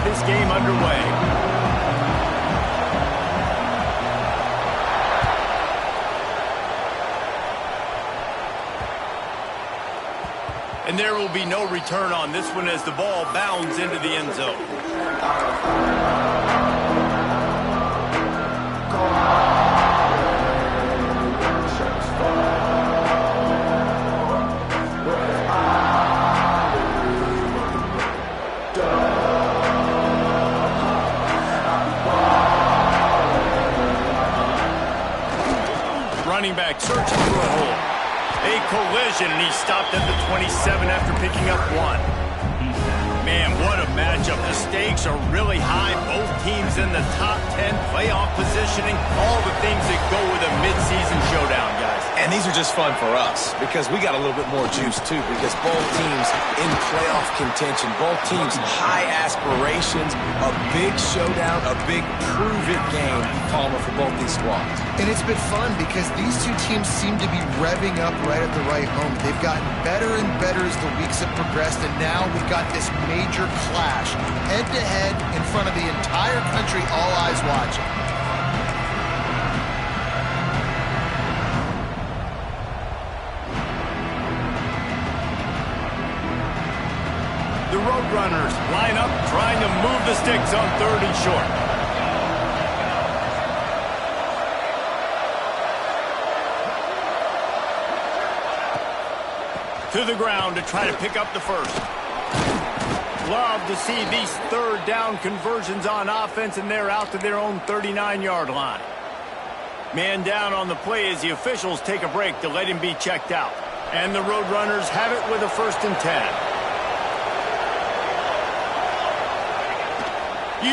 this game underway. And there will be no return on this one as the ball bounds into the end zone. Running back searching for a hole. A collision, and he stopped at the 27 after picking up 1. Man, what a matchup. The stakes are really high. Both teams in the top 10, playoff positioning, all the things that go with a midseason showdown, guys. And these are just fun for us because we got a little bit more juice, too, because both teams in playoff contention, both teams high aspirations, a big showdown, a big prove-it game, Palmer, for both these squads. And it's been fun because these two teams seem to be revving up right at the right moment. They've gotten better and better as the weeks have progressed, and now we've got this major clash, head-to-head in front of the entire country, all eyes watching. The Roadrunners line up, trying to move the sticks on 3rd and short. To the ground to try to pick up the first. Love to see these 3rd down conversions on offense, and they're out to their own 39-yard line. Man down on the play as the officials take a break to let him be checked out. And the Roadrunners have it with a 1st and 10.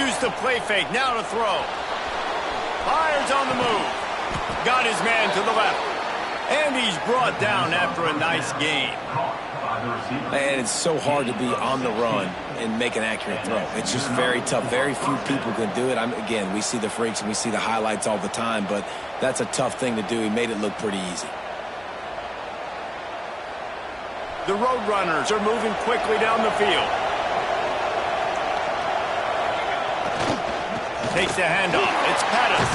Use the play fake, now to throw. Fires on the move. Got his man to the left. And he's brought down after a nice game. And it's so hard to be on the run and make an accurate throw. It's just very tough. Very few people can do it. Again, we see the freaks and we see the highlights all the time, but that's a tough thing to do. He made it look pretty easy. The Roadrunners are moving quickly down the field. Takes the handoff. It's Pettis.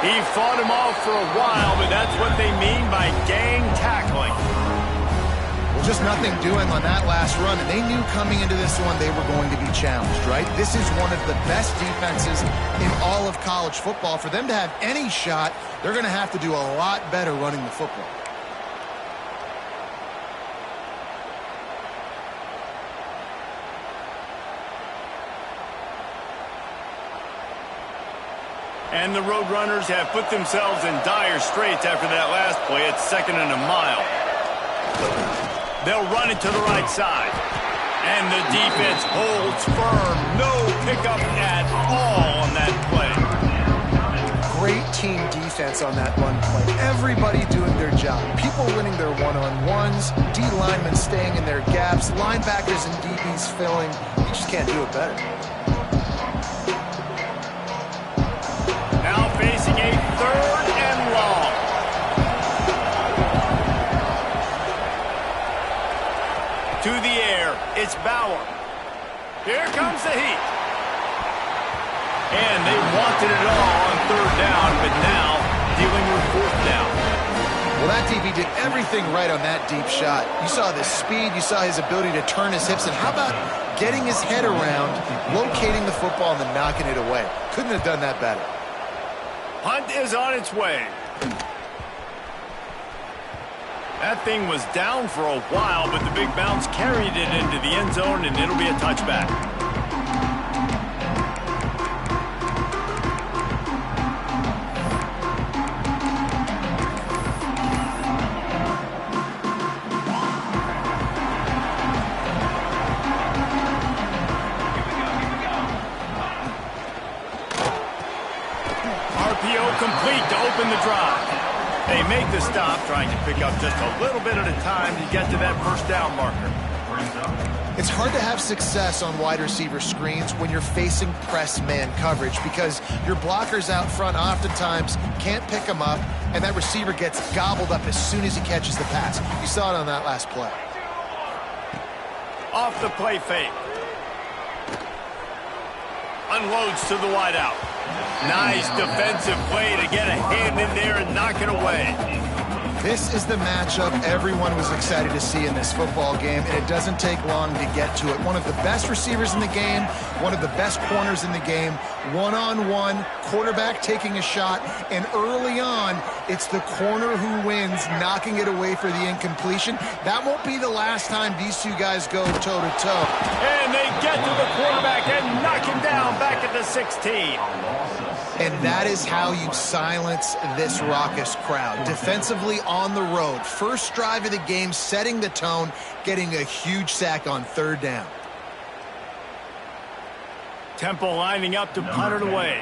He fought him off for a while, but that's what they mean by gang tackling. Well, just nothing doing on that last run, and they knew coming into this one they were going to be challenged, right? This is one of the best defenses in all of college football. For them to have any shot, they're going to have to do a lot better running the football. And the Roadrunners have put themselves in dire straits after that last play. It's 2nd and a mile. They'll run it to the right side. And the defense holds firm. No pickup at all on that play. Great team defense on that run play. Everybody doing their job. People winning their one-on-ones. D linemen staying in their gaps. Linebackers and DBs filling. You just can't do it better. Now facing a 3rd and long. To the air, it's Bauer. Here comes the heat. And they wanted it all on 3rd down, but now dealing with 4th down. Well, that DB did everything right on that deep shot. You saw the speed, you saw his ability to turn his hips, and how about getting his head around, locating the football, and then knocking it away? Couldn't have done that better. Hunt is on its way. That thing was down for a while, but the big bounce carried it into the end zone, and it'll be a touchback. RPO complete to open the drive. They make the stop, trying to pick up just a little bit at a time to get to that 1st down marker. It's hard to have success on wide receiver screens when you're facing press man coverage because your blockers out front oftentimes can't pick them up, and that receiver gets gobbled up as soon as he catches the pass. You saw it on that last play. Off the play fake. unloads to the wideout. Nice defensive play to get a hand in there and knock it away. This is the matchup everyone was excited to see in this football game, and it doesn't take long to get to it. One of the best receivers in the game, one of the best corners in the game, one-on-one, quarterback taking a shot, and early on, it's the corner who wins, knocking it away for the incompletion. That won't be the last time these two guys go toe-to-toe. And they get to the quarterback and knock him down back at the 16. And that is how you silence this raucous crowd. Defensively on the road. First drive of the game, setting the tone, getting a huge sack on third down. Temple lining up to punt it away.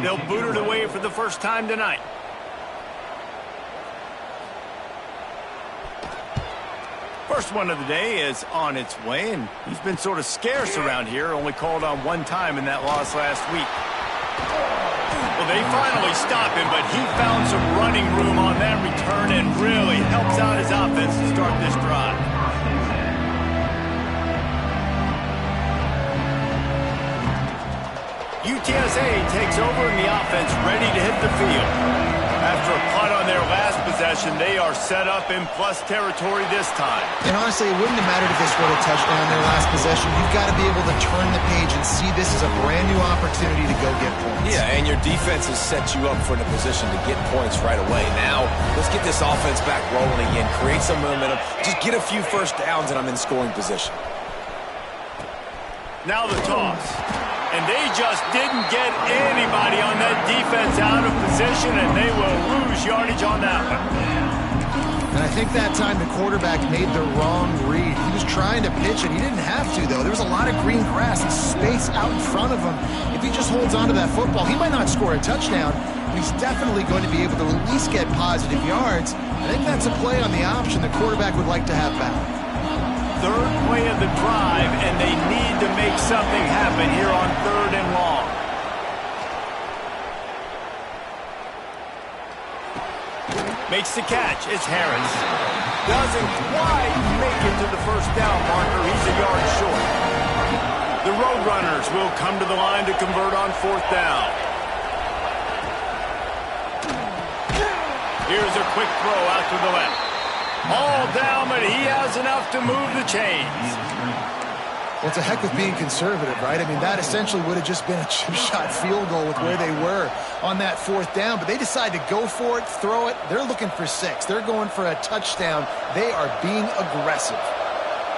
They'll boot it away for the first time tonight. First one of the day is on its way, and he's been sort of scarce around here, only called on one time in that loss last week. Well, they finally stop him, but he found some running room on that return and really helps out his offense to start this drive. UTSA takes over and the offense ready to hit the field. After a punt on their last possession, they are set up in plus territory this time. And honestly, it wouldn't have mattered if they scored a touchdown their last possession. You've got to be able to turn the page and see this as a brand new opportunity to go get points. Yeah, and your defense has set you up for the position to get points right away. Now, let's get this offense back rolling again, create some momentum, just get a few first downs, and I'm in scoring position. Now the toss. And they just didn't get anybody on that defense out of position, and they will lose yardage on that one. And I think that time the quarterback made the wrong read. He was trying to pitch it. He didn't have to, though. There was a lot of green grass and space out in front of him. If he just holds on to that football, he might not score a touchdown, but he's definitely going to be able to at least get positive yards. I think that's a play on the option the quarterback would like to have back. Third play of the drive, and they need to make something happen here on third and long. Makes the catch. It's Harris. Doesn't quite make it to the first down marker. He's a yard short. The Roadrunners will come to the line to convert on fourth down. Here's a quick throw out to the left. All down, but he has enough to move the chains. Well, it's a heck of being conservative, right? I mean, that essentially would have just been a chip-shot field goal with where they were on that fourth down, but they decide to go for it, throw it. They're looking for 6. They're going for a touchdown. They are being aggressive.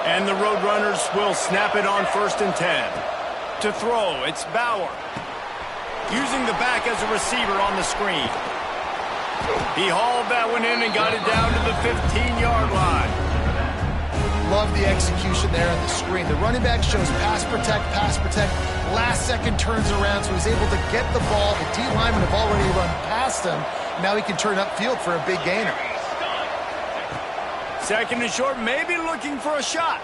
And the Roadrunners will snap it on first and 10. To throw, it's Bauer. Using the back as a receiver on the screen. He hauled that one in and got it down to the 15-yard line. Love the execution there on the screen. The running back shows pass protect. Last second turns around, so he's able to get the ball. The D linemen have already run past him. Now he can turn upfield for a big gainer. Second and short, maybe looking for a shot.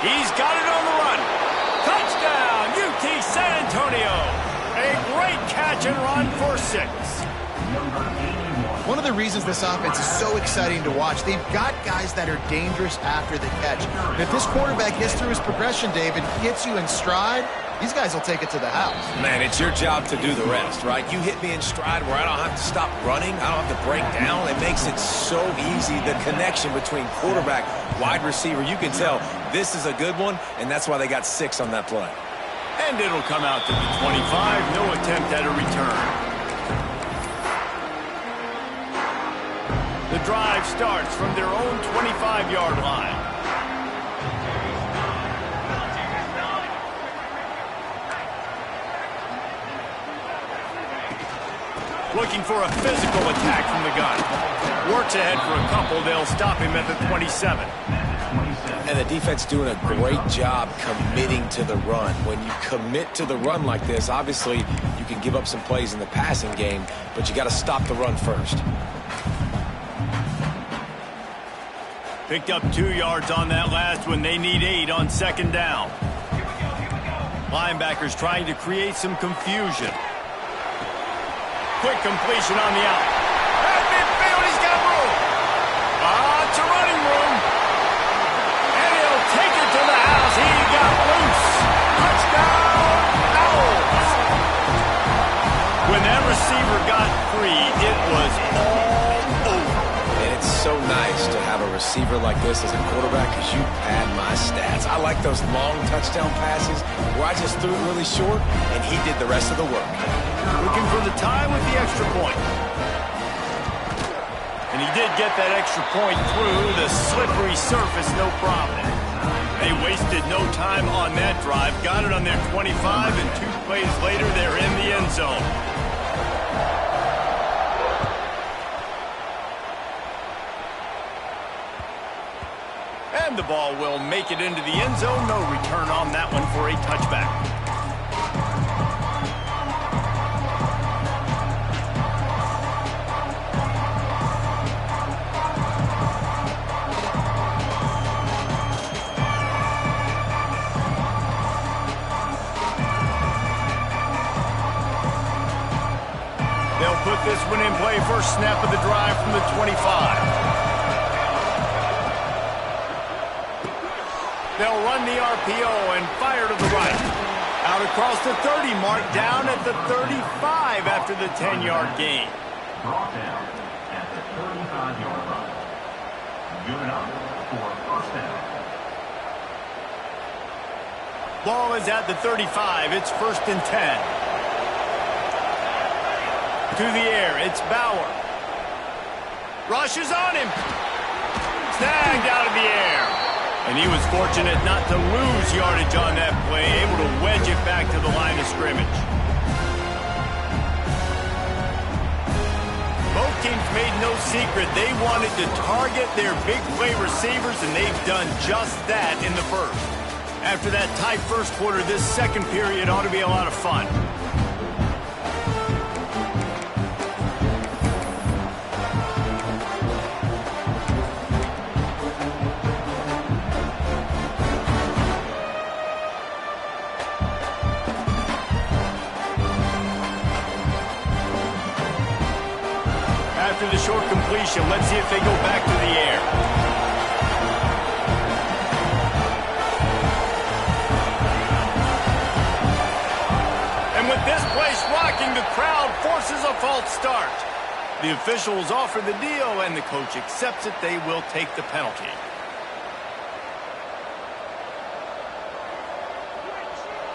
He's got it on the run. Touchdown, UT San Antonio. A great catch and run for 6. One of the reasons this offense is so exciting to watch, they've got guys that are dangerous after the catch. And if this quarterback gets through his progression, David, hits you in stride, these guys will take it to the house. Man, it's your job to do the rest, right? You hit me in stride where I don't have to stop running. I don't have to break down. It makes it so easy, the connection between quarterback, wide receiver. You can tell this is a good one, and that's why they got 6 on that play. And it'll come out to the 25. No attempt at a return. The drive starts from their own 25-yard line. Looking for a physical attack from the gun. Works ahead for a couple. They'll stop him at the 27. And the defense doing a great job committing to the run. When you commit to the run like this, obviously you can give up some plays in the passing game, but you got to stop the run first. Picked up 2 yards on that last one. They need 8 on second down. Linebackers trying to create some confusion. Quick completion on the out. At midfield, he's got room. It's a running room. And he'll take it to the house. He got loose. Touchdown, Owl. receiver like this as a quarterback because you pad my stats. I like those long touchdown passes where I just threw it really short and he did the rest of the work. Looking for the tie with the extra point. And he did get that extra point through the slippery surface, no problem. They wasted no time on that drive. Got it on their 25, and 2 plays later, they're in the end zone. And the ball will make it into the end zone. No return on that one for a touchback. They'll put this one in play. First snap of the drive from the 25. They'll run the RPO and fire to the right. Out across the 30 mark, down at the 35 after the 10-yard gain. Brought down at the 35-yard line. Unit up for first down. Ball is at the 35. It's 1st and 10. To the air, it's Bauer. Rushes on him. Snagged out of the air. And he was fortunate not to lose yardage on that play, able to wedge it back to the line of scrimmage. Both teams made no secret they wanted to target their big play receivers, and they've done just that in the first. After that tight first quarter, this second period ought to be a lot of fun. After the short completion, let's see if they go back to the air. And with this place rocking, the crowd forces a false start. The officials offer the deal, and the coach accepts it. They will take the penalty.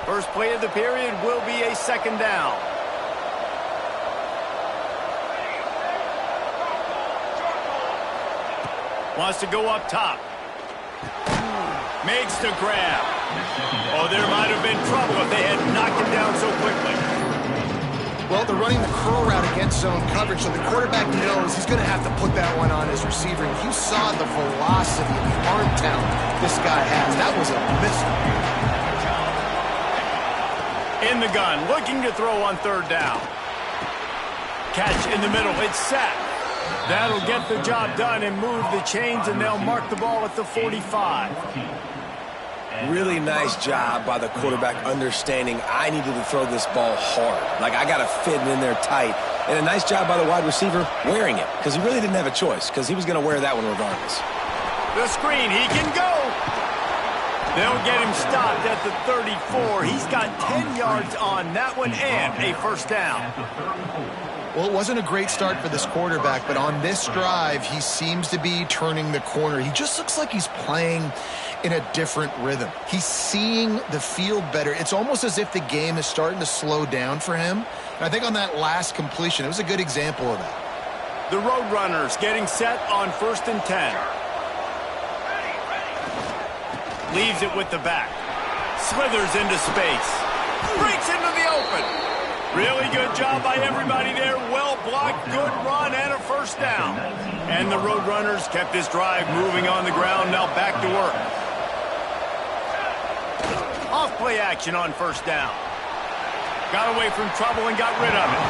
First play of the period will be a 2nd down. Wants to go up top. Makes the grab. Oh, there might have been trouble if they had knocked him down so quickly. Well, they're running the curl route against zone coverage, so the quarterback knows he's going to have to put that one on his receiver. And you saw the velocity and the arm talent this guy has. That was a missile. In the gun, looking to throw on 3rd down. Catch in the middle. It's sacked. That'll get the job done and move the chains, and they'll mark the ball at the 45. Really nice job by the quarterback understanding I needed to throw this ball hard. Like, I got to fit it in there tight. And a nice job by the wide receiver wearing it, because he really didn't have a choice, because he was going to wear that one regardless. The screen, he can go. They'll get him stopped at the 34. He's got 10 yards on that one and a 1st down. Well, it wasn't a great start for this quarterback, but on this drive, he seems to be turning the corner. He just looks like he's playing in a different rhythm. He's seeing the field better. It's almost as if the game is starting to slow down for him. And I think on that last completion, it was a good example of that. The Roadrunners getting set on 1st and 10. Leaves it with the back. Slithers into space. Breaks into the open. Really good job by everybody there. Well blocked, good run, and a 1st down. And the Roadrunners kept this drive moving on the ground. Now back to work. Off play action on 1st down. Got away from trouble and got rid of it.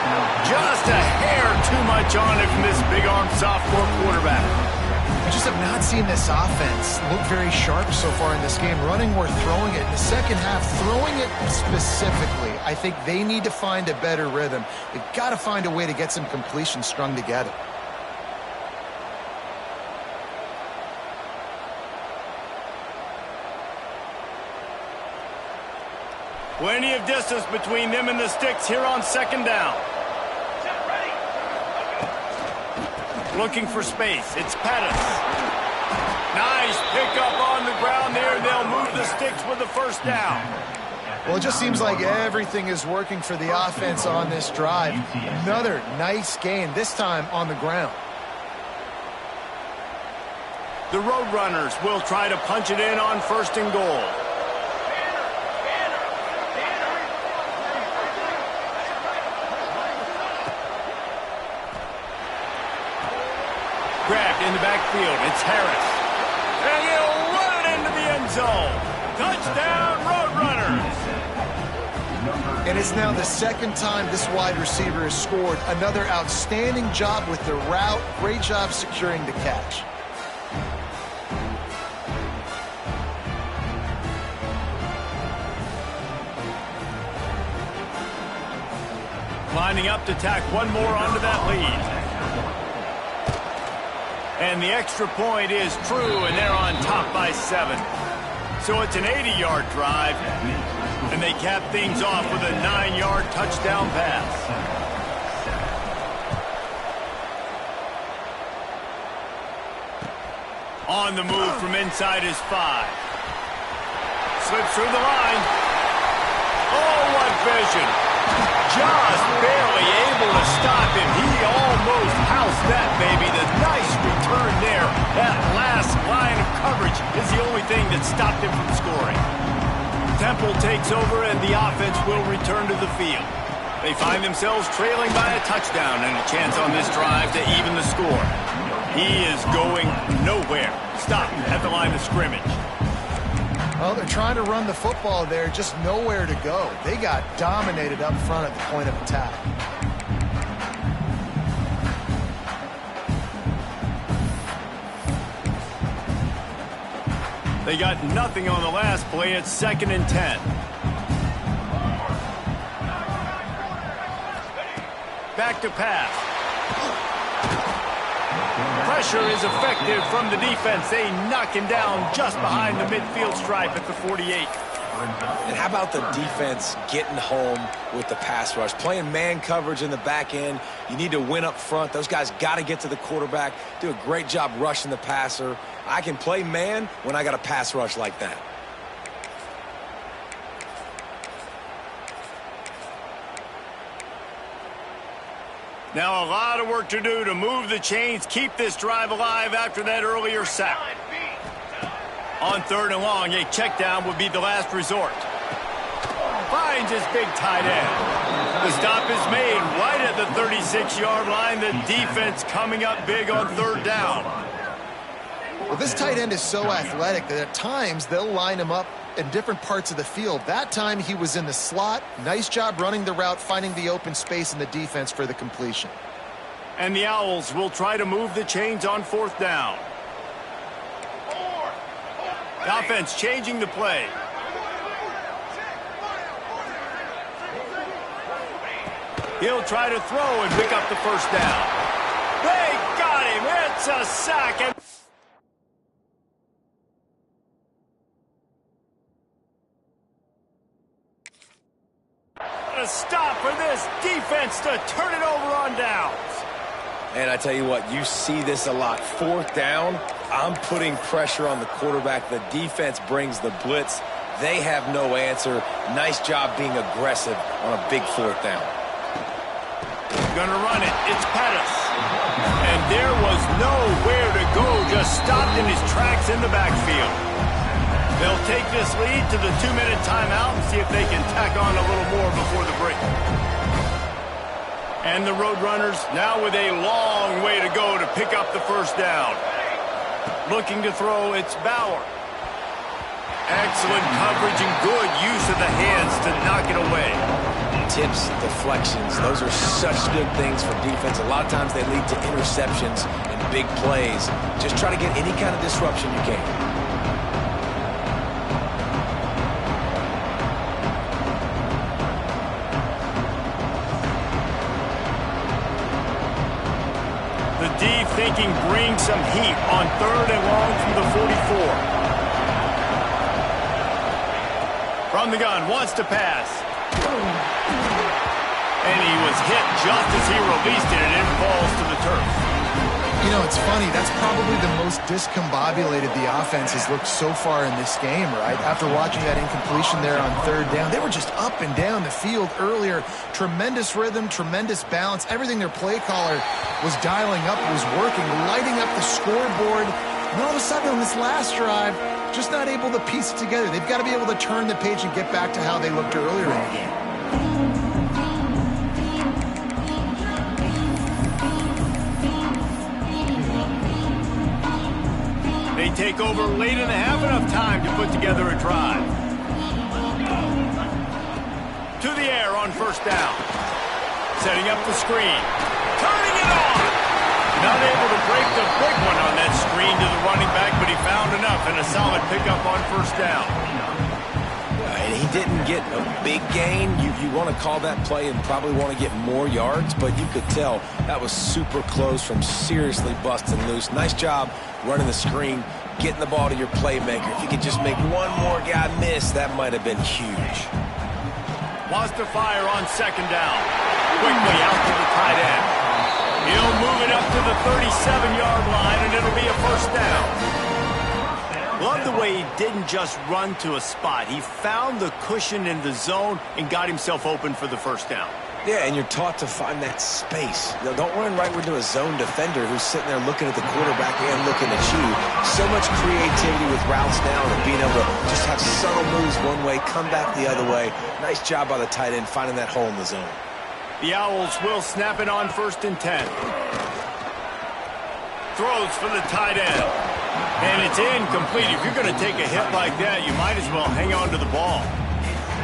Just a hair too much on it from this big-armed sophomore quarterback. I just have not seen this offense look very sharp so far in this game. Running or throwing it. In the second half, throwing it specifically, I think they need to find a better rhythm. They've got to find a way to get some completions strung together. Plenty of distance between them and the sticks here on 2nd down. Looking for space. It's Pettis. Nice pickup on the ground there. They'll move the sticks with the first down. Well, it just seems like everything is working for the offense on this drive. Another nice gain, this time on the ground. The Roadrunners will try to punch it in on 1st and goal. Grabbed in the backfield. It's Harris. And he'll run it into the end zone. Touchdown, Roadrunners. And it's now the second time this wide receiver has scored. Another outstanding job with the route. Great job securing the catch. Lining up to tack one more onto that lead. And the extra point is true, and they're on top by 7. So it's an 80-yard drive, and they cap things off with a 9-yard touchdown pass. On the move from inside his 5. Slips through the line. Oh, what vision. Just barely able to stop him. He almost housed that baby. The nice return there. That last line of coverage is the only thing that stopped him from scoring. Temple takes over and the offense will return to the field. They find themselves trailing by a touchdown and a chance on this drive to even the score. He is going nowhere. Stop at the line of scrimmage. Well, they're trying to run the football there, just nowhere to go. They got dominated up front at the point of attack. They got nothing on the last play. It's 2nd and 10. Back to pass. Pressure is effective from the defense. They knock him down just behind the midfield stripe at the 48. And how about the defense getting home with the pass rush? Playing man coverage in the back end. You need to win up front. Those guys got to get to the quarterback. Do a great job rushing the passer. I can play man when I got a pass rush like that. Now a lot of work to do to move the chains, keep this drive alive after that earlier sack. On 3rd and long, a check down would be the last resort. Finds his big tight end. The stop is made right at the 36-yard line. The defense coming up big on 3rd down. Well, this tight end is so athletic that at times they'll line him up in different parts of the field. That time he was in the slot. Nice job running the route, finding the open space in the defense for the completion. And the Owls will try to move the chains on 4th down. The offense changing the play. He'll try to throw and pick up the 1st down. They got him. It's a sack. And a stop for this defense to turn it over on downs. And I tell you what, you see this a lot. 4th down, I'm putting pressure on the quarterback. The defense brings the blitz. They have no answer. Nice job being aggressive on a big 4th down. Gonna run it. It's Pettis. And there was nowhere to go. Just stopped in his tracks in the backfield. They'll take this lead to the 2-minute timeout and see if they can tack on a little more before the break. And the Roadrunners now with a long way to go to pick up the 1st down. Looking to throw, it's Bauer. Excellent coverage and good use of the hands to knock it away. Tips, deflections, those are such good things for defense. A lot of times they lead to interceptions and big plays. Just try to get any kind of disruption you can. Thinking bring some heat on 3rd and long from the 44. From the gun, wants to pass. And he was hit just as he released it, and it falls to the turf. You know, it's funny. That's probably the most discombobulated the offense has looked so far in this game, right? After watching that incompletion there on third down, they were just up and down the field earlier. Tremendous rhythm, tremendous balance. Everything their play caller was dialing up was working, lighting up the scoreboard. And all of a sudden on this last drive, just not able to piece it together. They've got to be able to turn the page and get back to how they looked earlier in the game. They take over late and have enough time to put together a drive. To the air on first down. Setting up the screen. Turning it on. Not able to break the big one on that screen to the running back, but he found enough and a solid pickup on first down. And he didn't get a big gain. You want to call that play and probably want to get more yards, but you could tell that was super close from seriously busting loose. Nice job running the screen, getting the ball to your playmaker. If you could just make one more guy miss, that might have been huge. Wants to fire on second down. Quickly out to the tight end. He'll move it up to the 37-yard line, and it'll be a first down. Love the way he didn't just run to a spot. He found the cushion in the zone and got himself open for the first down. Yeah, and you're taught to find that space. You know, don't run right into a zone defender who's sitting there looking at the quarterback and looking at you. So much creativity with routes now and being able to just have subtle moves one way, come back the other way. Nice job by the tight end finding that hole in the zone. The Owls will snap it on 1st and 10. Throws for the tight end. And it's incomplete. If you're going to take a hit like that, you might as well hang on to the ball.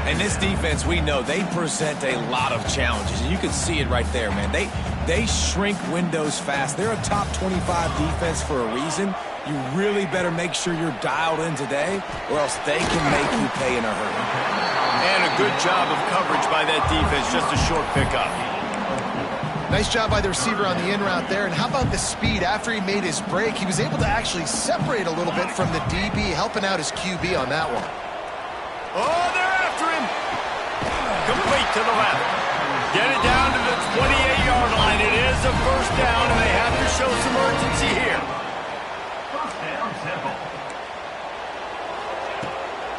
And this defense, we know, they present a lot of challenges. And you can see it right there, man. They shrink windows fast. They're a top 25 defense for a reason. You really better make sure you're dialed in today, or else they can make you pay in a hurry. And a good job of coverage by that defense. Just a short pickup. Nice job by the receiver on the in route there. And how about the speed? After he made his break, he was able to actually separate a little bit from the DB, helping out his QB on that one. Oh, they're after him. Complete to the left. Get it down to the 28-yard line. It is a first down, and they have to show some urgency here. First down, simple.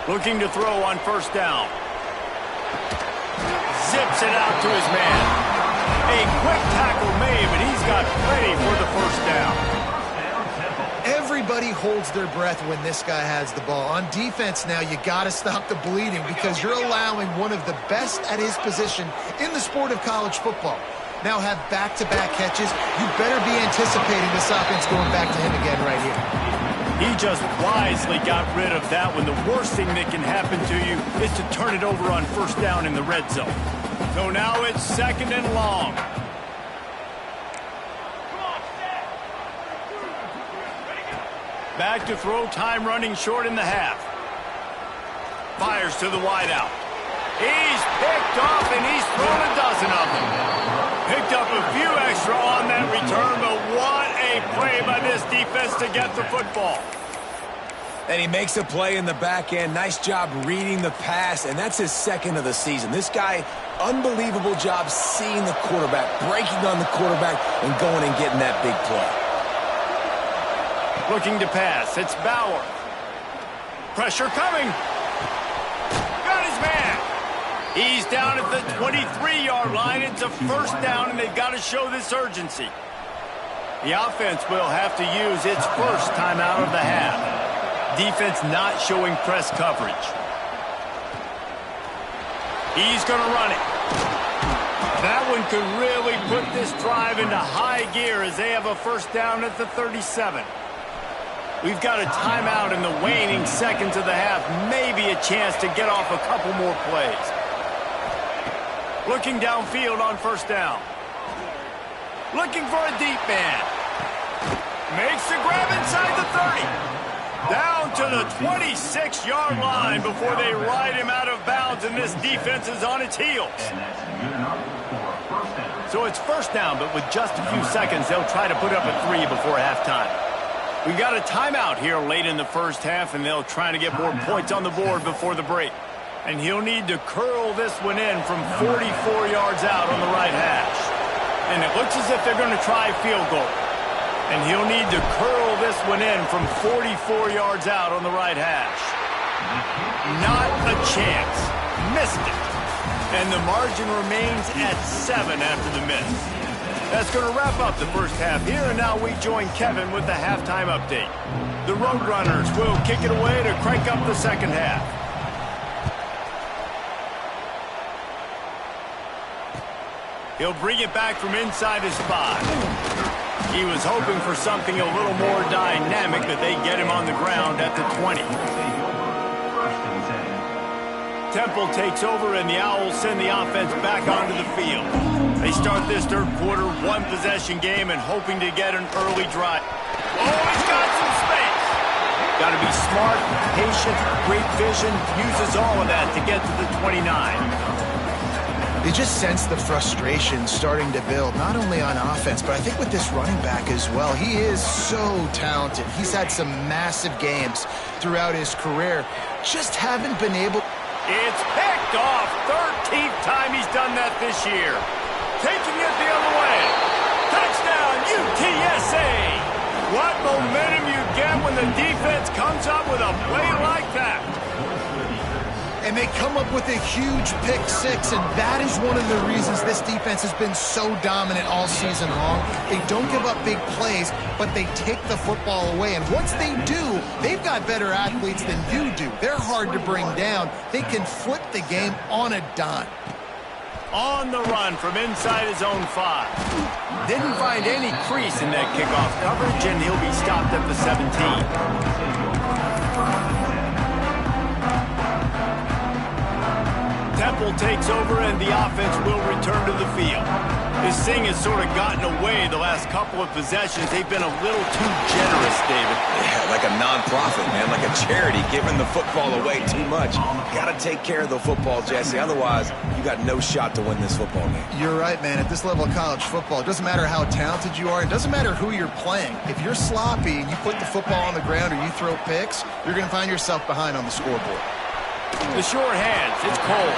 Looking to throw on first down. Zips it out to his man. A quick tackle made, but he's got plenty for the first down. Everybody holds their breath when this guy has the ball. On defense now, you got to stop the bleeding because you're allowing one of the best at his position in the sport of college football. Now have back-to-back catches. You better be anticipating this offense going back to him again right here. He just wisely got rid of that one. The worst thing that can happen to you is to turn it over on first down in the red zone. So now it's 2nd and long. Back to throw, time running short in the half. Fires to the wideout. He's picked off, and he's thrown a dozen of them. Picked up a few extra on that return, but what a play by this defense to get the football. And he makes a play in the back end. Nice job reading the pass, and that's his 2nd of the season. This guy, unbelievable job seeing the quarterback, breaking on the quarterback, and going and getting that big play. Looking to pass. It's Bauer. Pressure coming. Got his man. He's down at the 23-yard line. It's a first down, and they've got to show this urgency. The offense will have to use its first timeout of the half. Defense not showing press coverage. He's going to run it. That one could really put this drive into high gear as they have a first down at the 37. We've got a timeout in the waning seconds of the half. Maybe a chance to get off a couple more plays. Looking downfield on first down. Looking for a deep man. Makes the grab inside the 30. Down to the 26-yard line before they ride him out of bounds, and this defense is on its heels. So it's first down, but with just a few seconds, they'll try to put up a 3 before halftime. We've got a timeout here late in the first half, and they'll try to get more points on the board before the break. And he'll need to curl this one in from 44 yards out on the right hash. And it looks as if they're going to try a field goal. And he'll need to curl this one in from 44 yards out on the right hash. Not a chance. Missed it. And the margin remains at 7 after the miss. That's going to wrap up the first half here, and now we join Kevin with the halftime update. The Roadrunners will kick it away to crank up the second half. He'll bring it back from inside his 5. He was hoping for something a little more dynamic, but they get him on the ground at the 20. Temple takes over, and the Owls send the offense back onto the field. They start this third quarter one-possession game and hoping to get an early drive. Oh, he's got some space. Got to be smart, patient, great vision, uses all of that to get to the 29. You just sense the frustration starting to build, not only on offense, but I think with this running back as well. He is so talented. He's had some massive games throughout his career. Just haven't been able... It's picked off. 13th time he's done that this year. Taking it the other way. Touchdown, UTSA. What momentum you get when the defense comes up with a play like that. And they come up with a huge pick 6, and that is one of the reasons this defense has been so dominant all season long. They don't give up big plays, but they take the football away. And once they do, they've got better athletes than you do. They're hard to bring down. They can flip the game on a dime. On the run from inside his own 5. Didn't find any crease in that kickoff coverage, and he'll be stopped at the 17. Temple takes over, and the offense will return to the field. This thing has sort of gotten away the last couple of possessions. They've been a little too generous, David. Yeah, like a non-profit, man, like a charity giving the football away too much. Got to take care of the football, Jesse. Otherwise, you got no shot to win this football game. You're right, man. At this level of college football, it doesn't matter how talented you are. It doesn't matter who you're playing. If you're sloppy and you put the football on the ground or you throw picks, you're going to find yourself behind on the scoreboard. The short hands, it's Cole.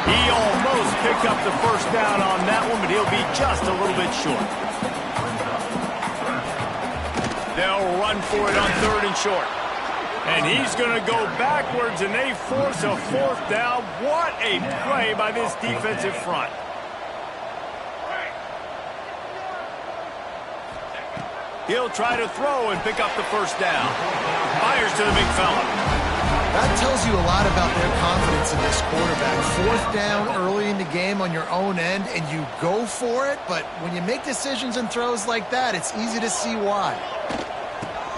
He almost picked up the first down on that one, but he'll be just a little bit short. They'll run for it on 3rd and short. And he's going to go backwards, and they force a 4th down. What a play by this defensive front. He'll try to throw and pick up the first down. Fires to the big fella. That tells you a lot about their confidence in this quarterback. 4th down early in the game on your own end, and you go for it, but when you make decisions and throws like that, it's easy to see why.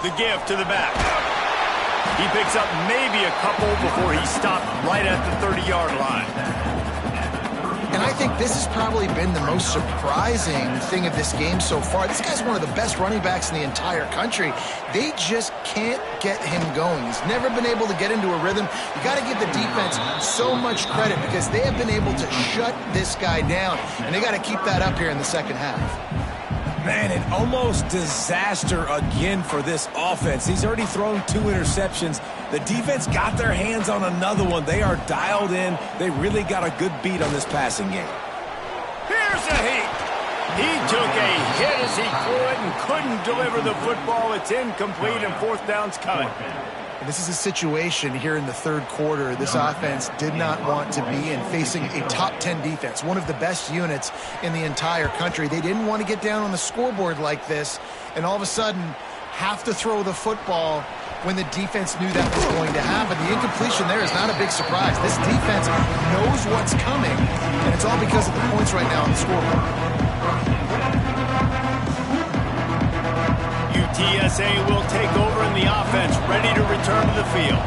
The give to the back. He picks up maybe a couple before he's stopped right at the 30-yard line. And I think this has probably been the most surprising thing of this game so far. This guy's one of the best running backs in the entire country. They just can't get him going. He's never been able to get into a rhythm. You got to give the defense so much credit because they have been able to shut this guy down, and they got to keep that up here in the second half. Man, an almost disaster again for this offense. He's already thrown 2 interceptions. The defense got their hands on another one. They are dialed in. They really got a good beat on this passing game. Here's a heat. He took a hit as he threw it and couldn't deliver the football. It's incomplete, and 4th down's coming. And this is a situation here in the 3rd quarter this offense did not want to be in, facing a top 10 defense, one of the best units in the entire country. They didn't want to get down on the scoreboard like this, and all of a sudden have to throw the football when the defense knew that was going to happen. The incompletion there is not a big surprise. This defense knows what's coming, and it's all because of the points right now on the scoreboard. UTSA will take over in the offense, ready to return to the field.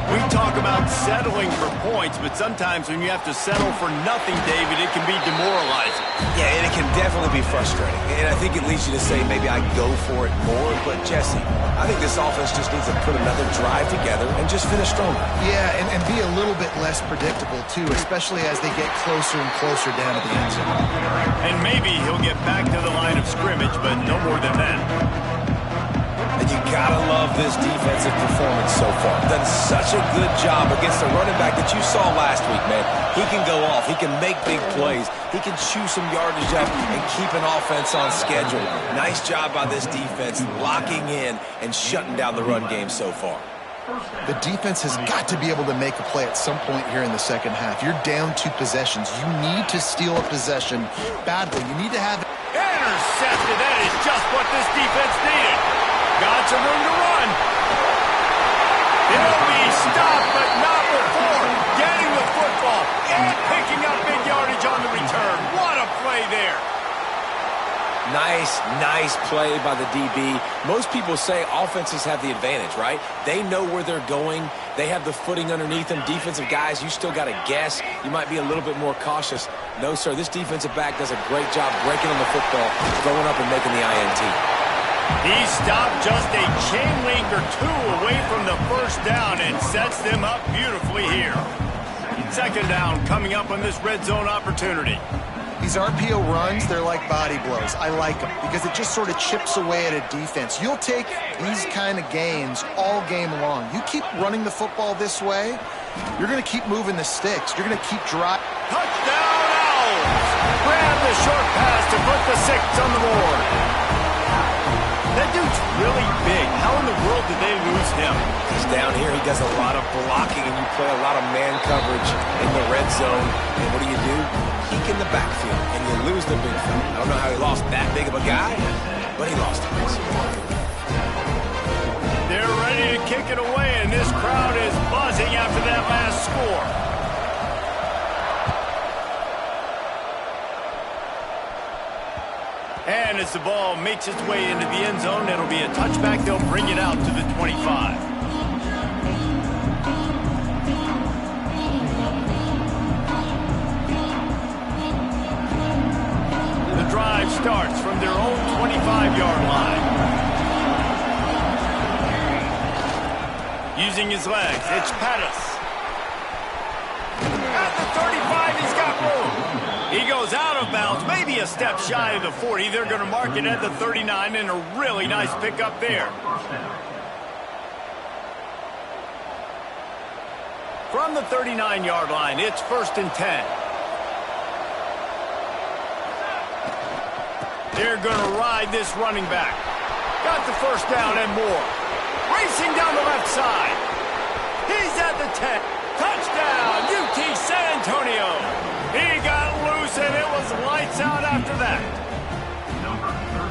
We talk about settling for points, but sometimes when you have to settle for nothing, David, it can be demoralizing. Yeah, and it can definitely be frustrating. And I think it leads you to say maybe I go for it more. But, Jesse, I think this offense just needs to put another drive together and just finish stronger. Yeah, and be a little bit less predictable, too, especially as they get closer and closer down to the end zone. And maybe he'll get back to the line of scrimmage, but no more than that. And you Gotta love this defensive performance so far. Done such a good job against the running back that you saw last week, man. He can go off. He can make big plays. He can chew some yardage up and keep an offense on schedule. Nice job by this defense locking in and shutting down the run game so far. The defense has got to be able to make a play at some point here in the second half. You're down 2 possessions. You need to steal a possession badly. You need to have... Intercepted. That is just what this defense needed. Got some room to run. He'll be stopped, but not before getting the football and picking up big yardage on the return. What a play there. Nice play by the DB. Most people say offenses have the advantage, right? They know where they're going. They have the footing underneath them. Defensive guys, you still got to guess. You might be a little bit more cautious. No, sir, this defensive back does a great job breaking on the football, throwing up and making the INT. He stopped just a chain link or 2 away from the first down and sets them up beautifully here. Second down coming up on this red zone opportunity. These RPO runs, they're like body blows. I like them because it just sort of chips away at a defense. You'll take these kind of gains all game long. You keep running the football this way, you're going to keep moving the sticks. You're going to keep driving. Touchdown, Owls! Grab the short pass to put the 6 on the board. That dude's really big. How in the world did they lose him? He's down here. He does a lot of blocking, and you play a lot of man coverage in the red zone. And what do? Peek in the backfield, and you lose the big fella. I don't know how he lost that big of a guy, but he lost him. They're ready to kick it away, and this crowd is buzzing after that last score. And as the ball makes its way into the end zone, it'll be a touchback. They'll bring it out to the 25. The drive starts from their own 25-yard line. Using his legs, it's Pettis. At the 35, he's got room. He goes out of bounds, maybe a step shy of the 40. They're going to mark it at the 39, and a really nice pickup there. From the 39-yard line, it's 1st and 10. They're going to ride this running back. Got the first down and more. Racing down the left side. He's at the 10. Touchdown, UT San Antonio. He got loose, and it was lights out after that.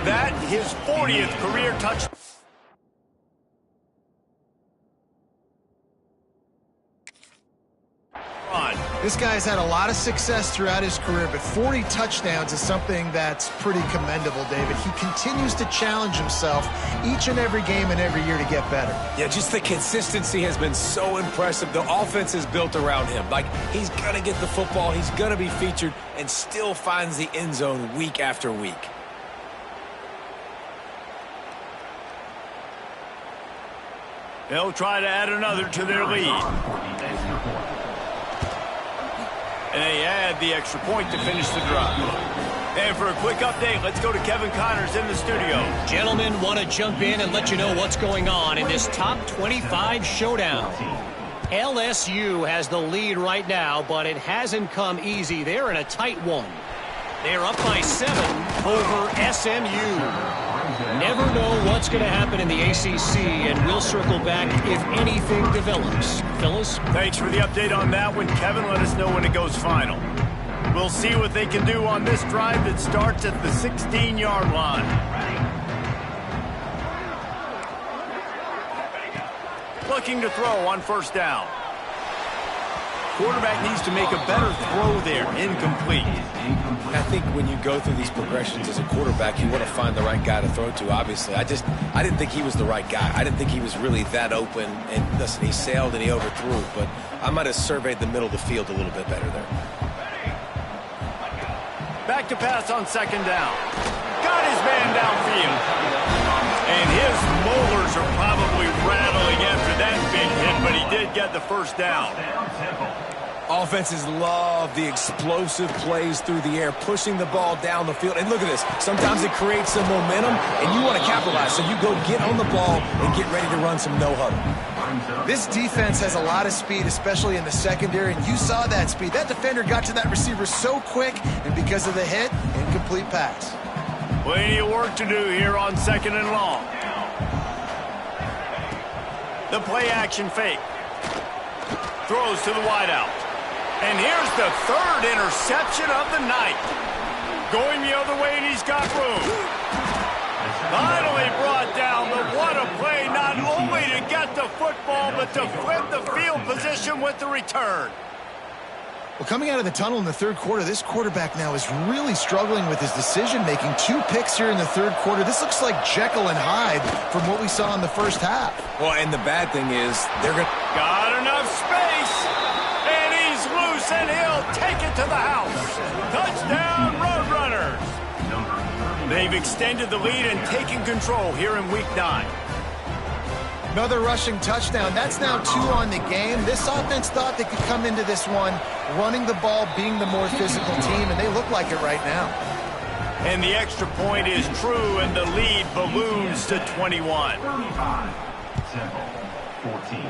That his 40th career touchdown. This guy's had a lot of success throughout his career, but 40 touchdowns is something that's pretty commendable, David. He continues to challenge himself each and every game and every year to get better. Yeah, just the consistency has been so impressive. The offense is built around him. Like, he's going to get the football, he's going to be featured, and still finds the end zone week after week. They'll try to add another to their lead. And they add the extra point to finish the drive. And for a quick update, let's go to Kevin Connors in the studio. Gentlemen, want to jump in and let you know what's going on in this top 25 showdown. LSU has the lead right now, but it hasn't come easy. They're in a tight one. They're up by 7 over SMU. Never know what's going to happen in the ACC, and we'll circle back if anything develops. Phyllis? Thanks for the update on that one, Kevin. Let us know when it goes final. We'll see what they can do on this drive that starts at the 16-yard line. Looking to throw on 1st down. Quarterback needs to make a better throw there. Incomplete. I think when you go through these progressions as a quarterback, you want to find the right guy to throw to, obviously. I didn't think he was the right guy. I didn't think he was really that open. And listen, he sailed and he overthrew, but I might have surveyed the middle of the field a little bit better there. Back to pass on 2nd down. Got his man downfield. And his molars are probably rattling after that big hit, but he did get the 1st down. Offenses love the explosive plays through the air, pushing the ball down the field. And look at this. Sometimes it creates some momentum, and you want to capitalize. So you go get on the ball and get ready to run some no-huddle. This defense has a lot of speed, especially in the secondary, and you saw that speed. That defender got to that receiver so quick, and because of the hit, incomplete pass. Plenty of work to do here on 2nd and long. The play-action fake. Throws to the wideout. And here's the 3rd interception of the night. Going the other way, and he's got room. Finally brought down, but what a play, not only to get the football, but to flip the field position with the return. Well, coming out of the tunnel in the 3rd quarter, this quarterback now is really struggling with his decision-making. 2 picks here in the 3rd quarter. This looks like Jekyll and Hyde from what we saw in the 1st half. Well, and the bad thing is they're going to... Got enough space, and he's loose, and he'll take it to the house. Touchdown, Roadrunners. They've extended the lead and taken control here in Week 9. Another rushing touchdown. That's now 2 on the game. This offense thought they could come into this one running the ball, being the more physical team, and they look like it right now. And the extra point is true, and the lead balloons to 21. 35, 14.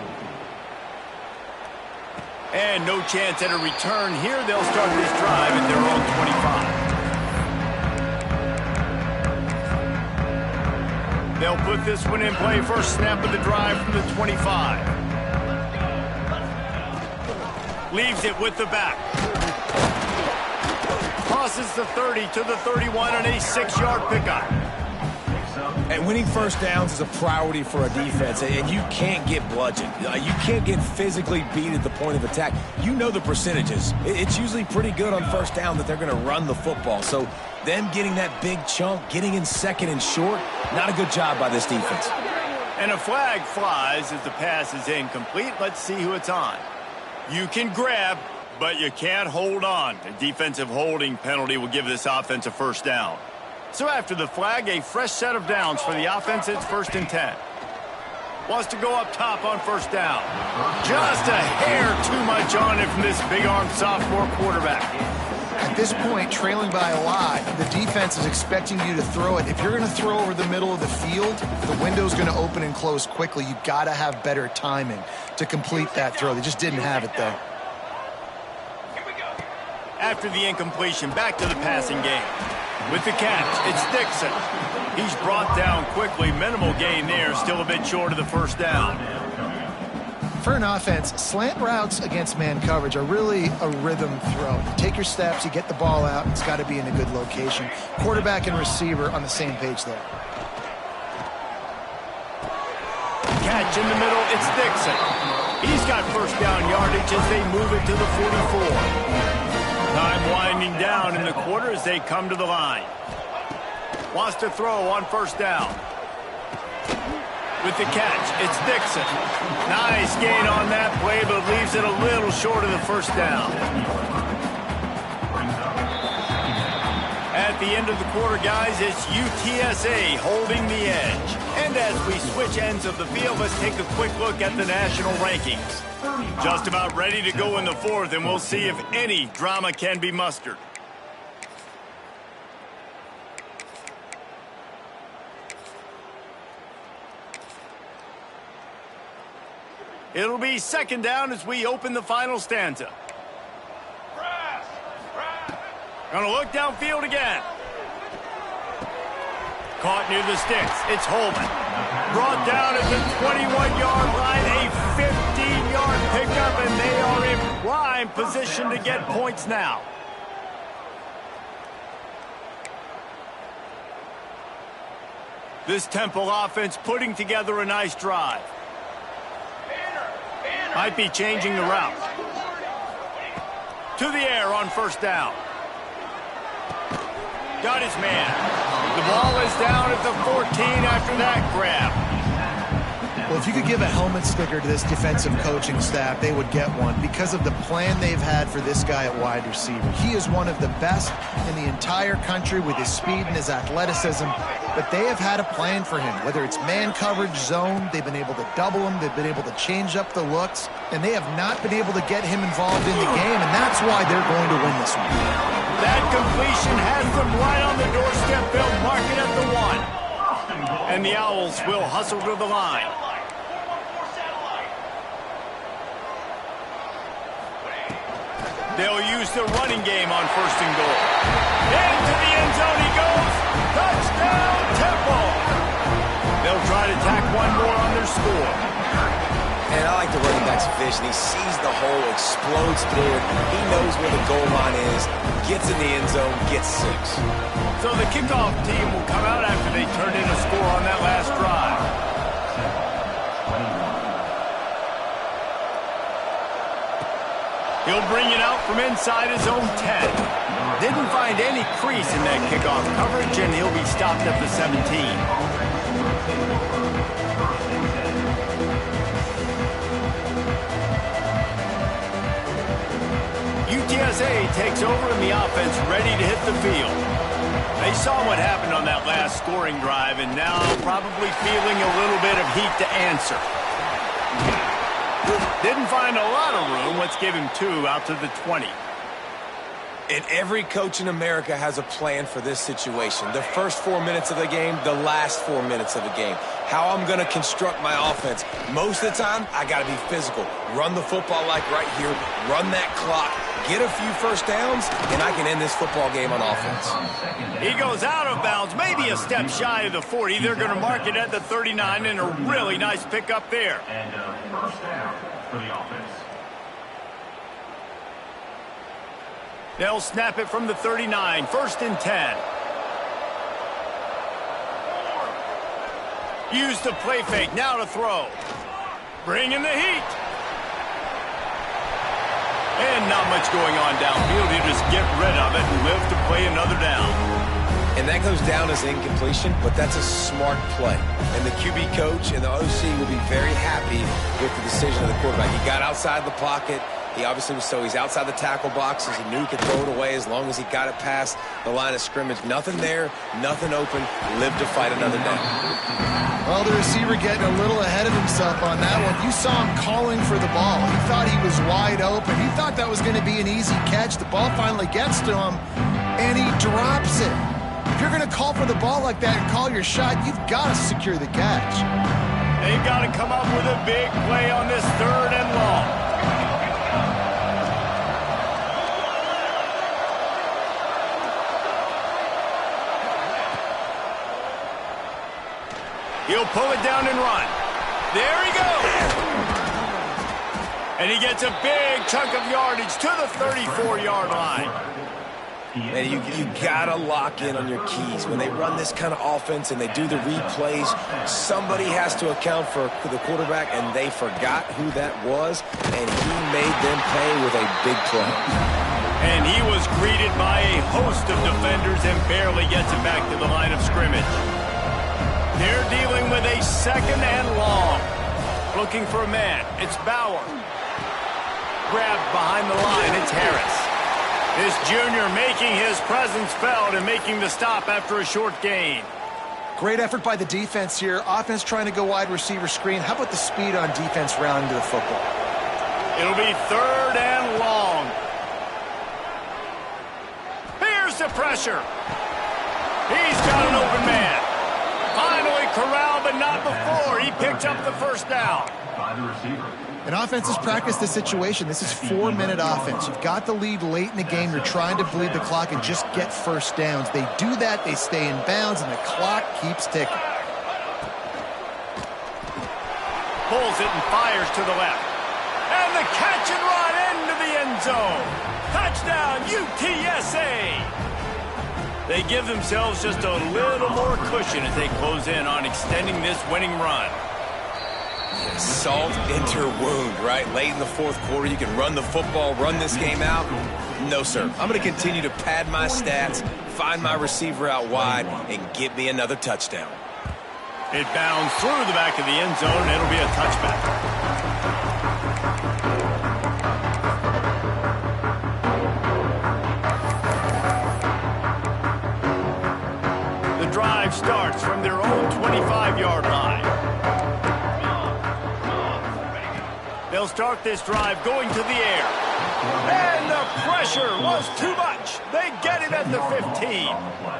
And no chance at a return here. They'll start this drive at their own 25. They'll put this one in play. First snap of the drive from the 25. Leaves it with the back. Tosses the 30 to the 31 on a 6-yard pickup. And winning first downs is a priority for a defense, and you can't get bludgeoned. You can't get physically beat at the point of attack. You know the percentages. It's usually pretty good on first down that they're going to run the football. So them getting that big chunk, getting in 2nd and short, not a good job by this defense. And a flag flies as the pass is incomplete. Let's see who it's on. You can grab, but you can't hold on. A defensive holding penalty will give this offense a first down. So after the flag, a fresh set of downs for the offense. It's 1st and 10. Wants to go up top on first down. Just a hair too much on it from this big-armed sophomore quarterback. At this point, trailing by a lot, the defense is expecting you to throw it. If you're going to throw over the middle of the field, the window's going to open and close quickly. You've got to have better timing to complete that throw. They just didn't have it there. After the incompletion, back to the passing game. With the catch, it's Dixon. He's brought down quickly. Minimal gain there, still a bit short of the first down. For an offense, slant routes against man coverage are really a rhythm throw. You take your steps, you get the ball out, it's got to be in a good location. Quarterback and receiver on the same page there. Catch in the middle, it's Dixon. He's got first down yardage as they move it to the 44. Time winding down in the quarter as they come to the line. Wants to throw on first down. With the catch, it's Dixon. Nice gain on that play, but leaves it a little short of the first down. At the end of the quarter, guys, it's UTSA holding the edge. And as we switch ends of the field, let's take a quick look at the national rankings. Just about ready to go in the 4th, and we'll see if any drama can be mustered. It'll be 2nd down as we open the final stanza. Gonna look downfield again. Caught near the sticks. It's Holman. Brought down at the 21-yard line. A 15-yard pickup, and they are in prime position to get points now. This Temple offense putting together a nice drive. Might be changing the route. To the air on first down. Got his man. The ball is down at the 14 after that grab. Well, Well, if you could give a helmet sticker to this defensive coaching staff, they would get one because of the plan they've had for this guy at wide receiver. He is one of the best in the entire country with his speed and his athleticism, but they have had a plan for him. Whether it's man coverage, zone, they've been able to double him, they've been able to change up the looks, and they have not been able to get him involved in the game, and that's why they're going to win this one. That completion has them right on the doorstep. They'll mark it at the 1. And the Owls will hustle to the line. They'll use the running game on 1st and goal. Into the end zone he goes. Touchdown, Temple. They'll try to tack one more on their score. And I like the running back's vision. He sees the hole, explodes through it. He knows where the goal line is, gets in the end zone, gets 6. So the kickoff team will come out after they turn in a score on that last drive. He'll bring it out from inside his own 10. Didn't find any crease in that kickoff coverage, and he'll be stopped at the 17. UTSA takes over and the offense ready to hit the field. They saw what happened on that last scoring drive and now probably feeling a little bit of heat to answer. Didn't find a lot of room. Let's give him 2 out to the 20. And every coach in America has a plan for this situation. The first 4 minutes of the game, the last 4 minutes of the game. How I'm going to construct my offense. Most of the time, I got to be physical. Run the football like right here. Run that clock. Get a few first downs, and I can end this football game on offense. He goes out of bounds, maybe a step shy of the 40. They're going to mark it at the 39, and a really nice pickup there. And first down for the offense. They'll snap it from the 39, 1st and 10. Use the play fake, now to throw. Bring in the heat. And not much going on downfield. You just get rid of it and live to play another down. And that goes down as incompletion, but that's a smart play. And the QB coach and the OC will be very happy with the decision of the quarterback. He got outside the pocket. He obviously was, so he's outside the tackle boxes. He knew he could throw it away as long as he got it past the line of scrimmage. Nothing there, nothing open. Live to fight another down. Well, the receiver getting a little ahead of himself on that one. You saw him calling for the ball. He thought he was wide open. He thought that was going to be an easy catch. The ball finally gets to him, and he drops it. If you're going to call for the ball like that and call your shot, you've got to secure the catch. They've got to come up with a big play on this 3rd and long. He'll pull it down and run. There he goes. And he gets a big chunk of yardage to the 34-yard line. Man, you got to lock in on your keys. When they run this kind of offense and they do the replays, somebody has to account for the quarterback, and they forgot who that was, and he made them pay with a big play. And he was greeted by a host of defenders and barely gets it back to the line of scrimmage. They're dealing with a 2nd and long. Looking for a man. It's Bauer. Grabbed behind the line. It's Harris. This junior making his presence felt and making the stop after a short gain. Great effort by the defense here. Offense trying to go wide receiver screen. How about the speed on defense rounding to the football? It'll be 3rd and long. Here's the pressure. He's got an open man. Finally corralled, but not before. He picked up the 1st down. By the receiver. And offense has practiced this situation. This is 4-minute offense. You've got the lead late in the game. You're trying to bleed the clock and just get first downs. They do that. They stay in bounds, and the clock keeps ticking. Pulls it and fires to the left. And the catch and run into the end zone. Touchdown, UTSA. They give themselves just a little more cushion as they close in on extending this winning run. Salt into her wound, right? Late in the 4th quarter, you can run the football, run this game out. No, sir. I'm going to continue to pad my stats, find my receiver out wide, and get me another touchdown. It bounds through the back of the end zone, and it'll be a touchback. The drive starts from their own 25-yard line. They'll start this drive going to the air. And the pressure was too much. They get it at the 15.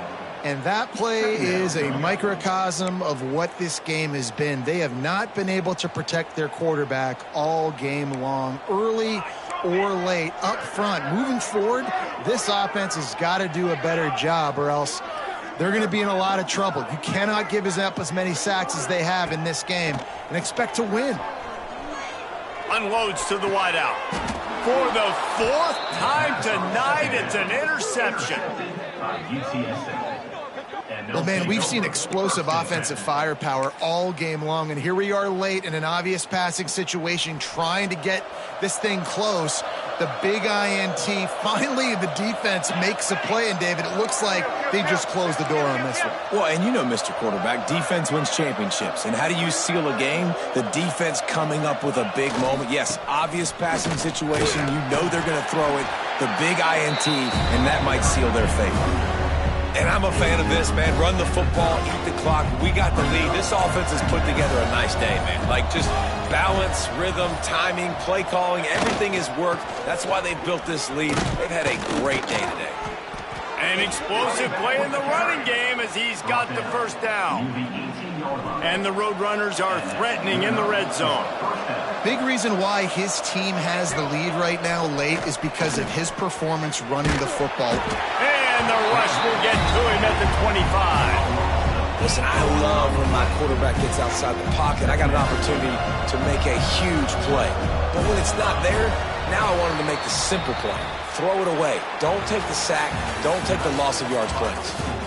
And that play is a microcosm of what this game has been. They have not been able to protect their quarterback all game long, early or late, up front. Moving forward, this offense has got to do a better job, or else they're going to be in a lot of trouble. You cannot give up as many sacks as they have in this game and expect to win. Unloads to the wideout. For the fourth time tonight, it's an interception. Well, man, we've seen explosive offensive firepower all game long, and here we are late in an obvious passing situation trying to get this thing close. The big INT, finally the defense makes a play, and David, it looks like they just closed the door on this one. Well, and you know, Mr. Quarterback, defense wins championships. And how do you seal a game? The defense coming up with a big moment. Yes, obvious passing situation. You know they're going to throw it. The big INT, and that might seal their fate. And I'm a fan of this, man. Run the football, eat the clock. We got the lead. This offense has put together a nice day, man. Like, just balance, rhythm, timing, play calling, everything has worked. That's why they built this lead. They've had a great day today. An explosive play in the running game as he's got the first down. And the Roadrunners are threatening in the red zone. Big reason why his team has the lead right now late is because of his performance running the football. And the rush will get to him at the 25. Listen, I love when my quarterback gets outside the pocket. I got an opportunity to make a huge play. But when it's not there, now I want him to make the simple play. Throw it away. Don't take the sack. Don't take the loss of yards plays.